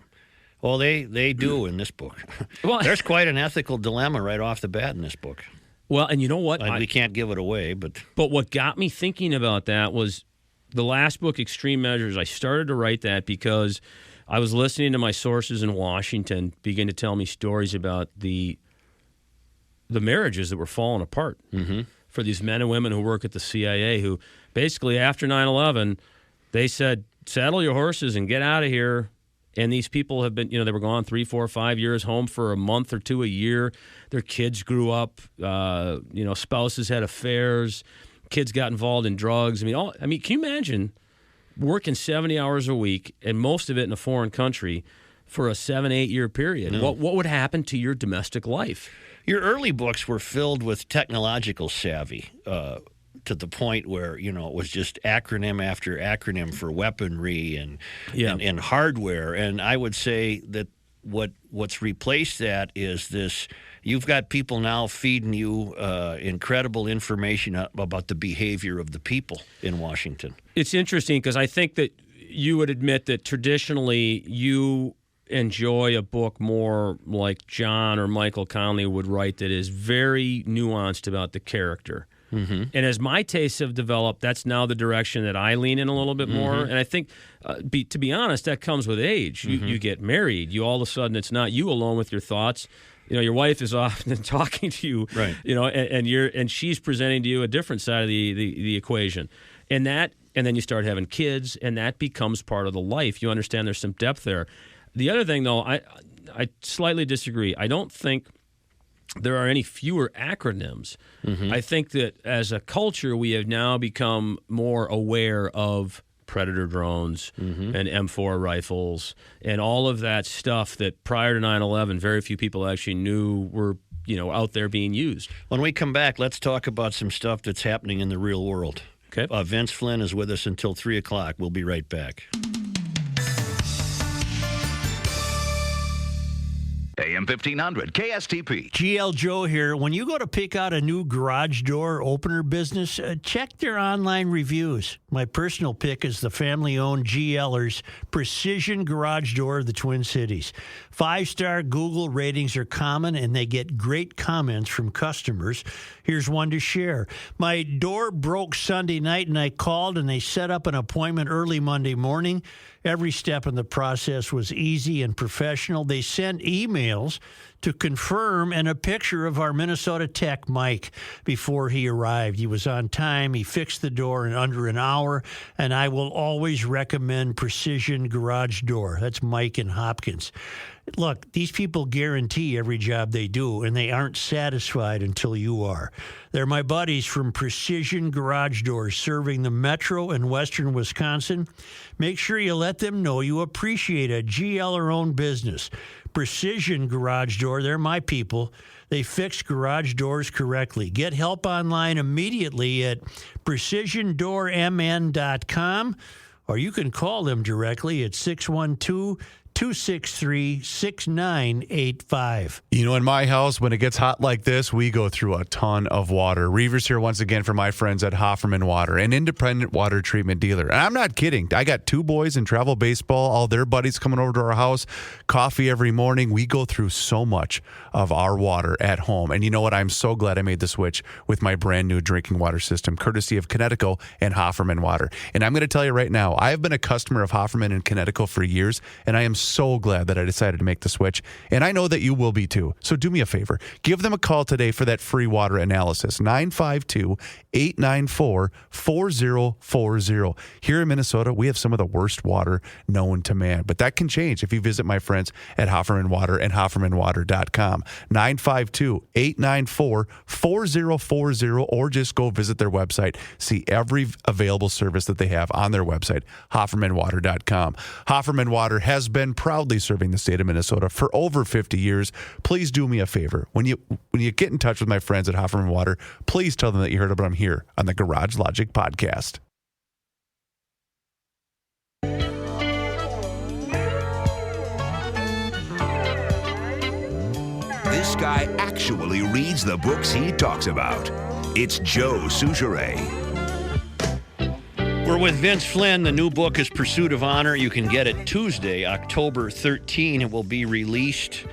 Well, they do in this book. Well, there's quite an ethical dilemma right off the bat in this book. Well, and you know what? We can't give it away, but what got me thinking about that was the last book, Extreme Measures. I started to write that because I was listening to my sources in Washington begin to tell me stories about the marriages that were falling apart for these men and women who work at the CIA, who basically after 9/11, they said, "Saddle your horses and get out of here." And these people have been, they were gone 3, 4, 5 years, home for a month or two a year. Their kids grew up, spouses had affairs, kids got involved in drugs. Can you imagine working 70 hours a week and most of it in a foreign country for a 7-8 year period? No. What would happen to your domestic life? Your early books were filled with technological savvy. To the point where, it was just acronym after acronym for weaponry and hardware. And I would say that what's replaced that is this. You've got people now feeding you incredible information about the behavior of the people in Washington. It's interesting because I think that you would admit that traditionally you enjoy a book more like John or Michael Conley would write that is very nuanced about the character. And as my tastes have developed, that's now the direction that I lean in a little bit more. And I think, to be honest, that comes with age. You get married. You all of a sudden, it's not you alone with your thoughts. Your wife is often talking to you, right? And she's presenting to you a different side of the equation. And then you start having kids, and that becomes part of the life. You understand there's some depth there. The other thing, though, I slightly disagree. I don't think there are any fewer acronyms. I think that as a culture, we have now become more aware of Predator drones and M4 rifles and all of that stuff that prior to 9/11, very few people actually knew were out there being used. When we come back, let's talk about some stuff that's happening in the real world. Okay. Vince Flynn is with us until 3 o'clock. We'll be right back. AM 1500, KSTP. GL Joe here. When you go to pick out a new garage door opener business, check their online reviews. My personal pick is the family-owned GLers Precision Garage Door of the Twin Cities. 5-star Google ratings are common, and they get great comments from customers. Here's one to share. My door broke Sunday night, and I called, and they set up an appointment early Monday morning. Every step in the process was easy and professional. They sent emails to confirm and a picture of our Minnesota Tech Mike before he arrived. He was on time. He fixed the door in under an hour, and I will always recommend Precision Garage Door. That's Mike in Hopkins. Look, these people guarantee every job they do, and they aren't satisfied until you are. They're my buddies from Precision Garage Doors, serving the metro and western Wisconsin. Make sure you let them know you appreciate a GL-owned business. Precision Garage Door, they're my people. They fix garage doors correctly. Get help online immediately at precisiondoormn.com, or you can call them directly at 612-263-6985. You know, in my house, when it gets hot like this, we go through a ton of water. Reavers here once again for my friends at Hofferman Water, an independent water treatment dealer. And I'm not kidding. I got 2 boys in travel baseball, all their buddies coming over to our house, coffee every morning. We go through so much of our water at home. And you know what? I'm so glad I made the switch with my brand new drinking water system, courtesy of Connecticut and Hofferman Water. And I'm going to tell you right now, I have been a customer of Hofferman and Connecticut for years, and I am so glad that I decided to make the switch. And I know that you will be too. So do me a favor. Give them a call today for that free water analysis. 952-894-4040. Here in Minnesota, we have some of the worst water known to man. But that can change if you visit my friends at Hofferman Water and HoffermanWater.com. 952-894-4040, or just go visit their website. See every available service that they have on their website, HoffermanWater.com. Hofferman Water has been proudly serving the state of Minnesota for over 50 years. Please do me a favor. When you get in touch with my friends at Hofferman Water, please tell them that you heard about them here on the Garage Logic Podcast. This guy actually reads the books he talks about. It's Joe Soucheray. We're with Vince Flynn. The new book is Pursuit of Honor. You can get it Tuesday, October 13. It will be released.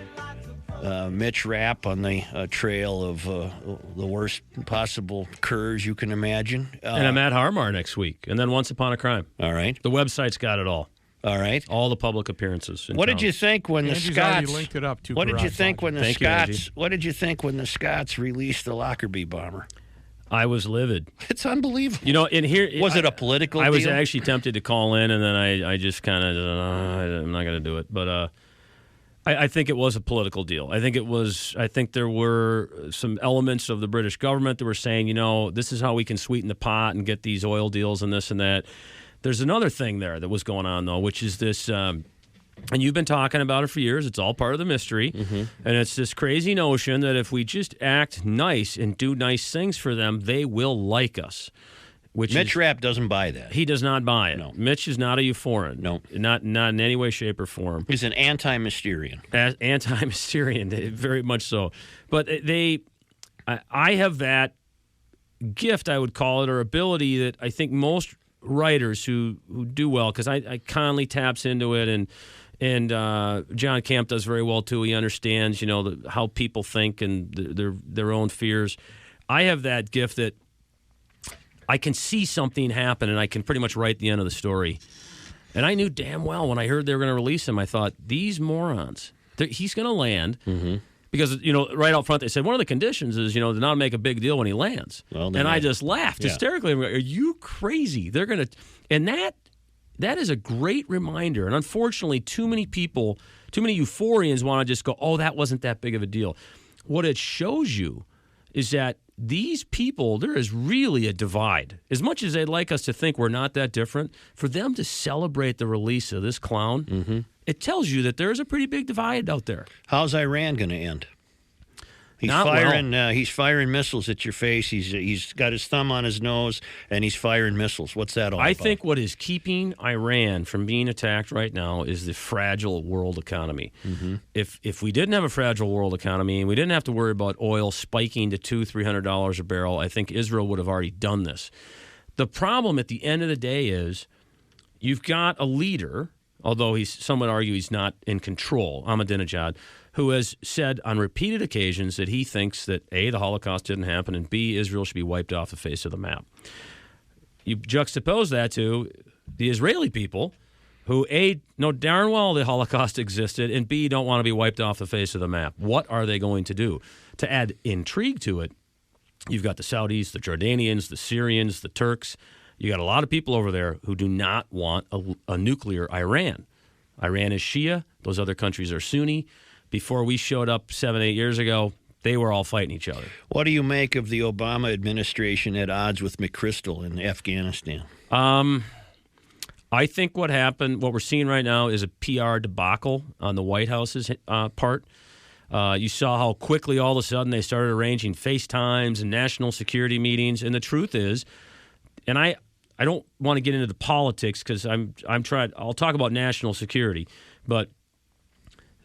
Mitch Rapp on the trail of the worst possible curves you can imagine. And I'm at Harmar next week. And then Once Upon a Crime. All right. The website's got it all. All right. All the public appearances. What did you think when the Scots linked it up to What did you think when the Thank Scots you, What did you think when the Scots released the Lockerbie bomber? I was livid. It's unbelievable. You know, in here was it a political I was deal? actually tempted to call in, and then I just kind of I'm not going to do it. But I think it was a political deal. I think there were some elements of the British government that were saying, you know, this is how we can sweeten the pot and get these oil deals and this and that. There's another thing there that was going on, though, which is this, and you've been talking about it for years. It's all part of the mystery. Mm-hmm. And it's this crazy notion that if we just act nice and do nice things for them, they will like us. Mitch Rapp doesn't buy that. He does not buy it. No. Mitch is not a euphorin. No. Not in any way, shape, or form. He's an anti-Mysterian. Anti-Mysterian, very much so. But I have that gift, I would call it, or ability that I think most writers who do well, because I Conley taps into it, and John Camp does very well too. He understands, you know, how people think and their own fears. I have that gift that I can see something happen, and I can pretty much write the end of the story. And I knew damn well when I heard they were going to release him, I thought, these morons, he's going to land. Mm-hmm. Because, you know, right out front, they said one of the conditions is, you know, to not make a big deal when he lands. Well, and I just laughed hysterically. Are you crazy? They're going to – and that is a great reminder. And unfortunately, too many euphorians want to just go, oh, that wasn't that big of a deal. What it shows you is that these people, there is really a divide. As much as they'd like us to think we're not that different, for them to celebrate the release of this clown, it tells you that there's a pretty big divide out there. How's Iran going to end? He's firing missiles at your face. He's got his thumb on his nose, and he's firing missiles. What's that all about? I think what is keeping Iran from being attacked right now is the fragile world economy. Mm-hmm. If we didn't have a fragile world economy and we didn't have to worry about oil spiking to $200-300 a barrel, I think Israel would have already done this. The problem at the end of the day is you've got a leader, although some would argue he's not in control, Ahmadinejad, who has said on repeated occasions that he thinks that A, the Holocaust didn't happen, and B, Israel should be wiped off the face of the map. You juxtapose that to the Israeli people who, A, know darn well the Holocaust existed, and B, don't want to be wiped off the face of the map. What are they going to do? To add intrigue to it, you've got the Saudis, the Jordanians, the Syrians, the Turks. You got a lot of people over there who do not want a nuclear Iran. Iran is Shia. Those other countries are Sunni. Before we showed up 7-8 years ago, they were all fighting each other. What do you make of the Obama administration at odds with McChrystal in Afghanistan? I think what we're seeing right now is a PR debacle on the White House's part. You saw how quickly all of a sudden they started arranging FaceTimes and national security meetings. And the truth is, and I don't want to get into the politics because I'll talk about national security, but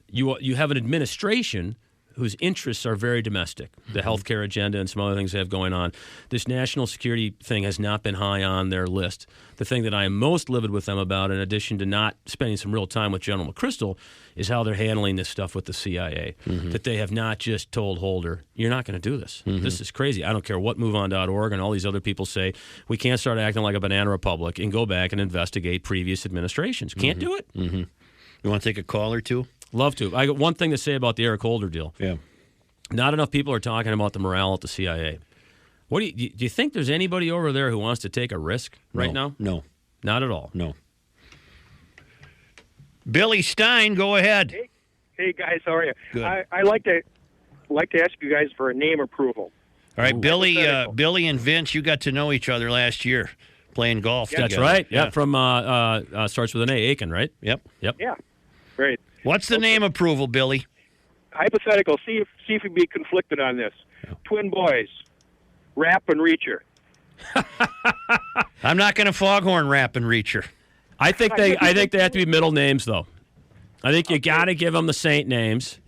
you have an administration whose interests are very domestic, the healthcare agenda and some other things they have going on. This national security thing has not been high on their list. The thing that I am most livid with them about, in addition to not spending some real time with General McChrystal, is how they're handling this stuff with the CIA, that they have not just told Holder, you're not going to do this. This is crazy. I don't care what MoveOn.org and all these other people say. We can't start acting like a banana republic and go back and investigate previous administrations. Can't do it. You want to take a call or two? Love to. I got one thing to say about the Eric Holder deal. Yeah. Not enough people are talking about the morale at the CIA. What do you think there's anybody over there who wants to take a risk right now? No. Not at all. No. Billy Stein, go ahead. Hey guys, how are you? Good. I like to ask you guys for a name approval. All right, Billy and Vince, you got to know each other last year playing golf. That's together. right. Yeah, from starts with an A, Aiken, right? Yep. Yeah, great. What's the name approval, Billy? Hypothetical. See if you'd be conflicted on this. Twin boys, Rap and Reacher. I'm not going to foghorn Rap and Reacher. I think they have to be middle names, though. I think you got to give them the saint names,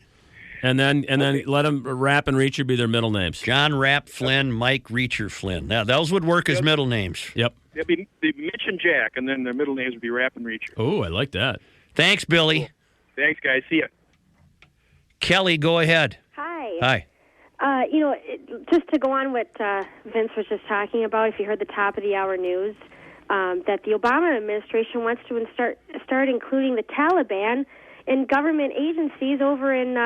and then let them Rap and Reacher be their middle names. John Rap Flynn, Mike Reacher Flynn. Now those would work as middle names. Yep. It'd be Mitch and Jack, and then their middle names would be Rap and Reacher. Oh, I like that. Thanks, Billy. Cool. Thanks, guys. See ya. Kelly, go ahead. Hi. Hi. Just to go on what Vince was just talking about, if you heard the top of the hour news, that the Obama administration wants to start including the Taliban in government agencies over in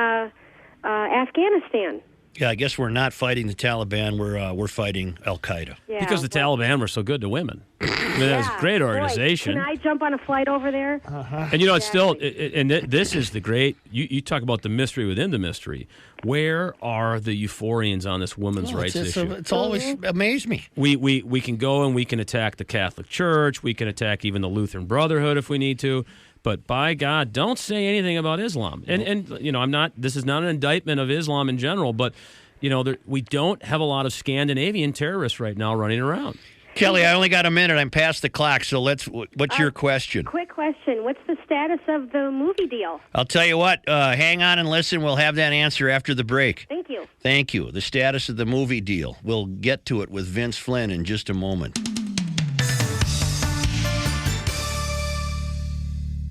Afghanistan. Yeah, I guess we're not fighting the Taliban. We're fighting Al Qaeda. Yeah, because the Taliban were so good to women. I mean, that was a great organization. Boy, can I jump on a flight over there? And it's still, and this is the great. You talk about the mystery within the mystery. Where are the euphorians on this women's rights issue? It's always amazed me. We can go and we can attack the Catholic Church. We can attack even the Lutheran Brotherhood if we need to. But by God, don't say anything about Islam. And I'm not. This is not an indictment of Islam in general, but we don't have a lot of Scandinavian terrorists right now running around. Kelly, I only got a minute. I'm past the clock, so what's your question? Quick question. What's the status of the movie deal? I'll tell you what. Hang on and listen. We'll have that answer after the break. Thank you. Thank you. The status of the movie deal. We'll get to it with Vince Flynn in just a moment.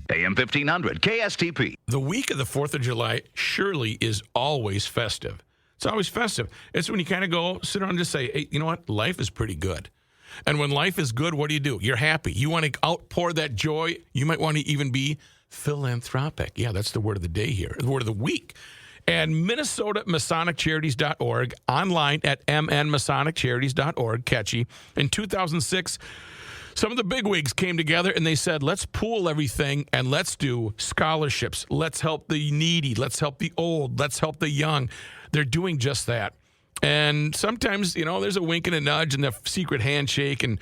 AM 1500, KSTP. The week of the 4th of July surely is always festive. It's always festive. It's when you kind of go sit around and just say, hey, you know what? Life is pretty good. And when life is good, what do? You're happy. You want to outpour that joy. You might want to even be philanthropic. Yeah, that's the word of the day here, the word of the week. And MinnesotaMasonicCharities.org, online at mnmasoniccharities.org, catchy. In 2006, some of the bigwigs came together and they said, let's pool everything and let's do scholarships. Let's help the needy. Let's help the old. Let's help the young. They're doing just that. And sometimes, there's a wink and a nudge and the secret handshake. And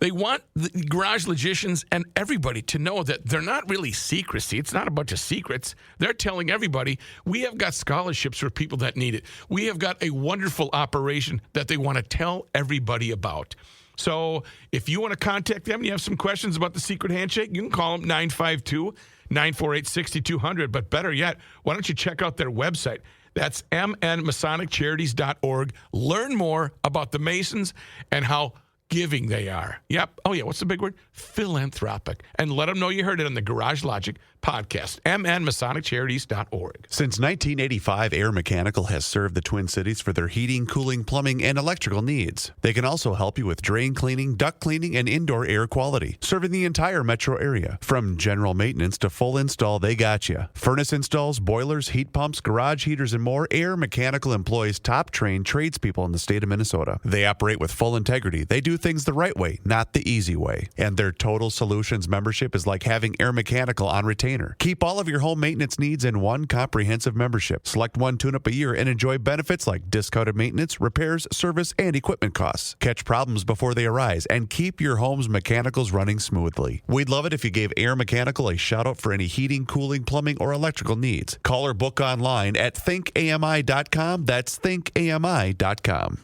they want the garage logicians and everybody to know that they're not really secrecy. It's not a bunch of secrets. They're telling everybody, we have got scholarships for people that need it. We have got a wonderful operation that they want to tell everybody about. So if you want to contact them and you have some questions about the secret handshake, you can call them 952-948-6200. But better yet, why don't you check out their website? That's mnmasonicharities.org. Learn more about the Masons and how giving they are. Yep. Oh, yeah. What's the big word? Philanthropic. And let them know you heard it on the Garage Logic podcast. mnmasonicharities.org. Since 1985, Air Mechanical has served the Twin Cities for their heating, cooling, plumbing, and electrical needs. They can also help you with drain cleaning, duct cleaning, and indoor air quality, serving the entire metro area. From general maintenance to full install, they got you. Furnace installs, boilers, heat pumps, garage heaters, and more. Air Mechanical employs top-trained tradespeople in the state of Minnesota. They operate with full integrity. They do things the right way, not the easy way. And their Total Solutions membership is like having Air Mechanical on retainer. Keep all of your home maintenance needs in one comprehensive membership. Select one tune-up a year and enjoy benefits like discounted maintenance, repairs, service, and equipment costs. Catch problems before they arise and keep your home's mechanicals running smoothly. We'd love it if you gave Air Mechanical a shout-out for any heating, cooling, plumbing, or electrical needs. Call or book online at thinkami.com. That's thinkami.com.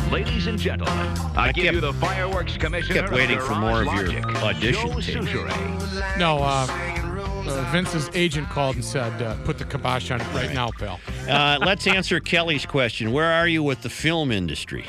Ladies and gentlemen, I give you the fireworks commissioner. Kept waiting for more of your audition tape. No, Vince's agent called and said, put the kibosh on it right now, pal. Let's answer Kelly's question. Where are you with the film industry?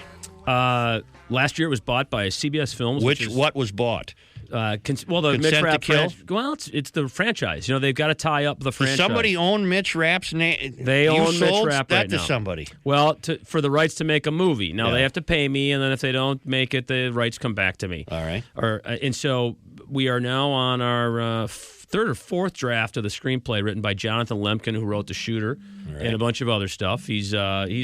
Last year it was bought by CBS Films. What was bought? The Consent Mitch Rapp to Kill? Well, it's the franchise. They've got to tie up the franchise. Does somebody own Mitch Rapp's name? They own Mitch Rapp that right to now. somebody. Well, for the rights to make a movie. Now they have to pay me, and then if they don't make it, the rights come back to me. All right. And so we are now on our third or fourth draft of the screenplay written by Jonathan Lemkin, who wrote The Shooter and a bunch of other stuff. He's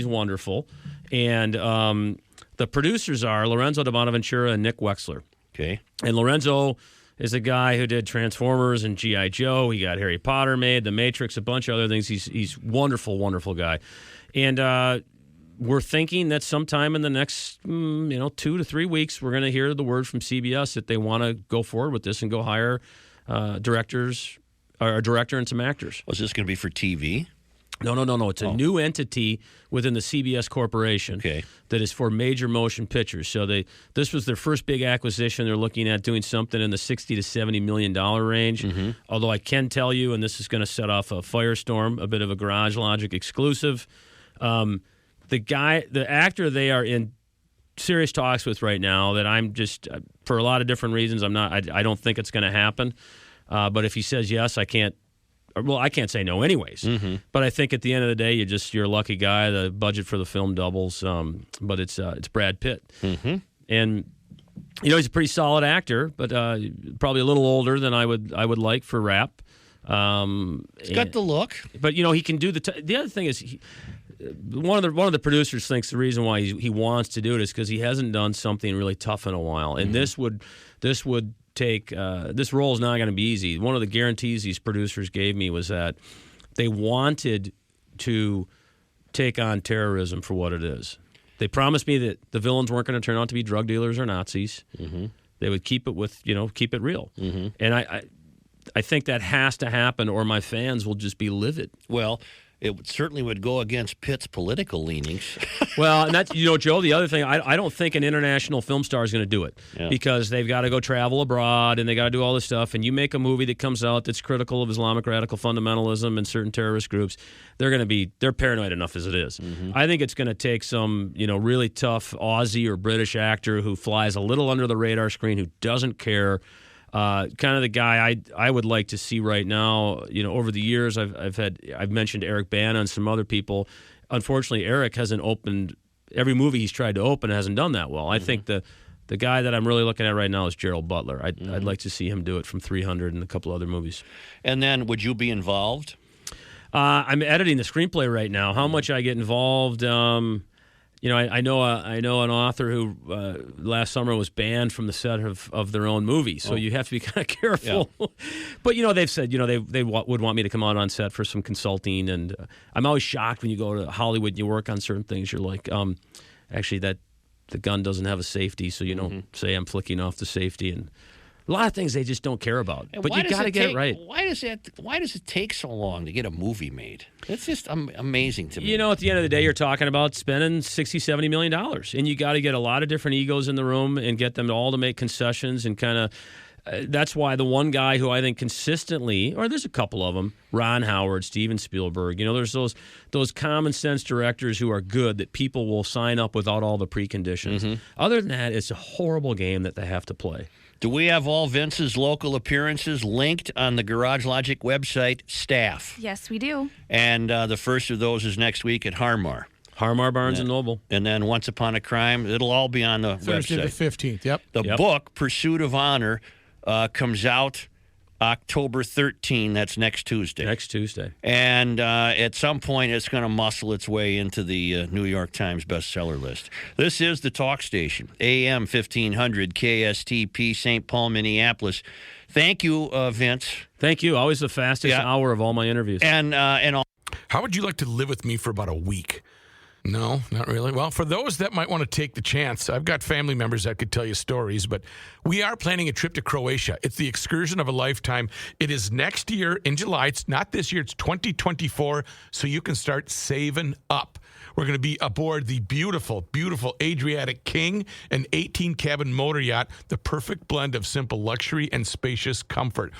wonderful. And the producers are Lorenzo de Bonaventura and Nick Wexler. Okay. And Lorenzo is a guy who did Transformers and G.I. Joe. He got Harry Potter made, The Matrix, a bunch of other things. He's wonderful, wonderful guy. And we're thinking that sometime in the next 2 to 3 weeks, we're going to hear the word from CBS that they want to go forward with this and go hire directors, or a director and some actors. Was this going to be for TV? No. It's a new entity within the CBS Corporation that is for major motion pictures. So this was their first big acquisition. They're looking at doing something in the $60 to $70 million range. Mm-hmm. Although I can tell you, and this is going to set off a firestorm, a bit of a Garage Logic exclusive. The actor they are in serious talks with right now that I'm just, for a lot of different reasons, I don't think it's going to happen. But if he says yes, I can't say no anyways. Mm-hmm. But I think at the end of the day, you're a lucky guy. The budget for the film doubles, but it's Brad Pitt. Mm-hmm. And he's a pretty solid actor, but probably a little older than I would like for Rapp. He's got the look. But he can do the other thing is one of the producers thinks the reason why he wants to do it is because he hasn't done something really tough in a while, and this would take this role is not going to be easy. One of the guarantees these producers gave me was that they wanted to take on terrorism for what it is. They promised me that the villains weren't going to turn out to be drug dealers or Nazis. Mm-hmm. They would keep it real. Mm-hmm. And I think that has to happen, or my fans will just be livid. Well, it certainly would go against Pitt's political leanings. Well, and that's, Joe, the other thing, I don't think an international film star is going to do it because they've got to go travel abroad and they got to do all this stuff. And you make a movie that comes out that's critical of Islamic radical fundamentalism and certain terrorist groups, they're paranoid enough as it is. Mm-hmm. I think it's going to take some, really tough Aussie or British actor who flies a little under the radar screen, who doesn't care. Kind of the guy I would like to see right now. Over the years, I've mentioned Eric Bana and some other people. Unfortunately, Eric hasn't opened every movie he's tried to open hasn't done that well. I think the guy that I'm really looking at right now is Gerald Butler. I'd like to see him do it from 300 and a couple other movies. And then, would you be involved? I'm editing the screenplay right now. How much I get involved? You know, I know an author who last summer was banned from the set of their own movie. So you have to be kind of careful. Yeah. But, you know, they've said, you know, they would want me to come out on set for some consulting. And I'm always shocked when you go to Hollywood and you work on certain things. You're like, actually, that the gun doesn't have a safety, so you don't say I'm flicking off the safety. And a lot of things they just don't care about. And but you got to get it right. Why does it take so long to get a movie made? It's just amazing to me. You know, at the end of the day, you're talking about spending $60, $70 million. And you got to get a lot of different egos in the room and get them all to make concessions and kind of... that's why the one guy who I think consistently, or there's a couple of them, Ron Howard, Steven Spielberg, you know, there's those common sense directors who are good that people will sign up without all the preconditions. Other than that, it's a horrible game that they have to play. Do we have all Vince's local appearances linked on the Garage Logic website staff? Yes, we do. And the first of those is next week at Harmar. Barnes and Noble. And then Once Upon a Crime. It'll all be on the Thursday website. the 15th, yep. The book, Pursuit of Honor, comes out October 13. That's next Tuesday. Next Tuesday. And at some point, it's going to muscle its way into the New York Times bestseller list. This is the talk station, AM 1500 KSTP, St. Paul, Minneapolis. Thank you, Vince. Thank you. Always the fastest hour of all my interviews. And all. How would you like to live with me for about a week? No, not really. Well, for those that might want to take the chance, I've got family members that could tell you stories, but we are planning a trip to Croatia. It's the excursion of a lifetime. It is next year in July. It's not this year. It's 2024, so you can start saving up. We're going to be aboard the beautiful, beautiful Adriatic King, an 18-cabin motor yacht, the perfect blend of simple luxury and spacious comfort.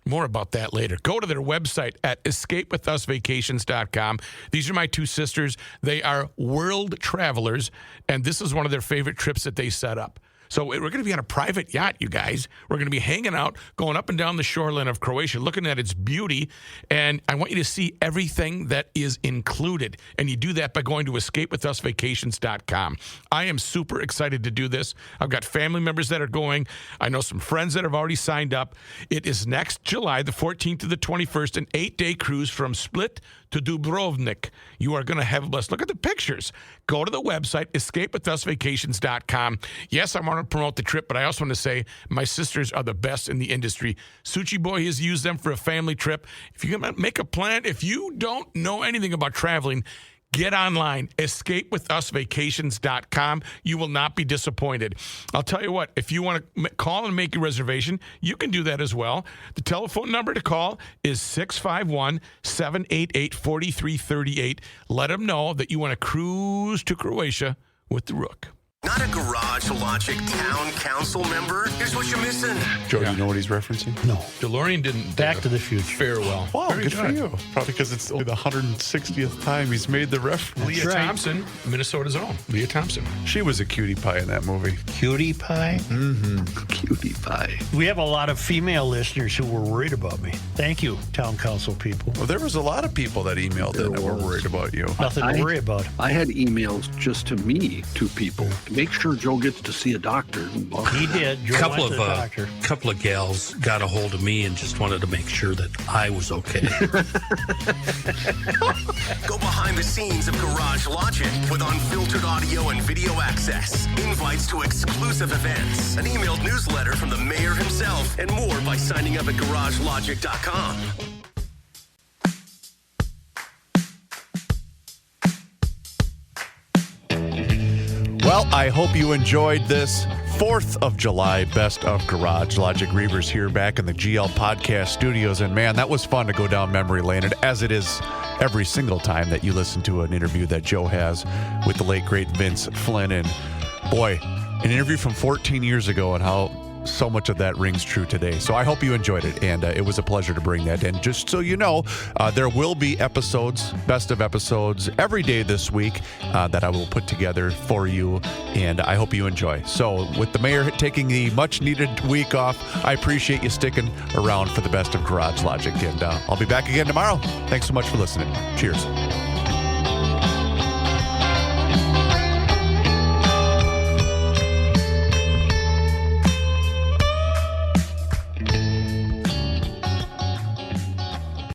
More about that later. Go to their website at escapewithusvacations.com. These are my two sisters. They are world travelers, and this is one of their favorite trips that they set up. So we're going to be on a private yacht, you guys. We're going to be hanging out, going up and down the shoreline of Croatia, looking at its beauty, and I want you to see everything that is included. And you do that by going to escapewithusvacations.com. I am super excited to do this. I've got family members that are going. I know some friends that have already signed up. It is next July, the 14th to the 21st, an 8-day cruise from Split to Dubrovnik. You are going to have a blast. Look at the pictures. Go to the website, escapewithusvacations.com. Yes, I want to promote the trip, but I also want to say my sisters are the best in the industry. Suchi Boy has used them for a family trip. If you can make a plan, if you don't know anything about traveling, get online, escapewithusvacations.com. You will not be disappointed. I'll tell you what, if you want to call and make a reservation, you can do that as well. The telephone number to call is 651-788-4338. Let them know that you want to cruise to Croatia with the Rook. Not a Garage Logic Town Council member? Here's what you're missing. Joe, do you know what he's referencing? No. DeLorean didn't Back to the Future. fare well. Wow, Very good for you. Probably because it's only the 160th time he's made the reference. Leah Thompson, Minnesota's own. Leah Thompson. She was a cutie pie in that movie. Cutie pie? Mm-hmm. Cutie pie. We have a lot of female listeners who were worried about me. Thank you, Town Council people. Well, there was a lot of people that emailed in that were worried about you. Nothing to worry about. I had emails just to me, to people. Make sure Joe gets to see a doctor. He did. Joe went to the doctor. Couple of gals got a hold of me and just wanted to make sure that I was okay. Go behind the scenes of Garage Logic with unfiltered audio and video access, invites to exclusive events, an emailed newsletter from the mayor himself, and more by signing up at GarageLogic.com. Well, I hope you enjoyed this 4th of July Best of Garage Logic. Reavers here back in the GL Podcast Studios. And man, that was fun to go down memory lane, and as it is every single time that you listen to an interview that Joe has with the late, great Vince Flynn. And boy, an interview from 14 years ago and how so much of that rings true today. So I hope you enjoyed it, and it was a pleasure to bring that in. Just so you know, there will be episodes, best of episodes, every day this week that I will put together for you, and I hope you enjoy. So with the mayor taking the much-needed week off, I appreciate you sticking around for the best of Garage Logic, and I'll be back again tomorrow. Thanks so much for listening. Cheers.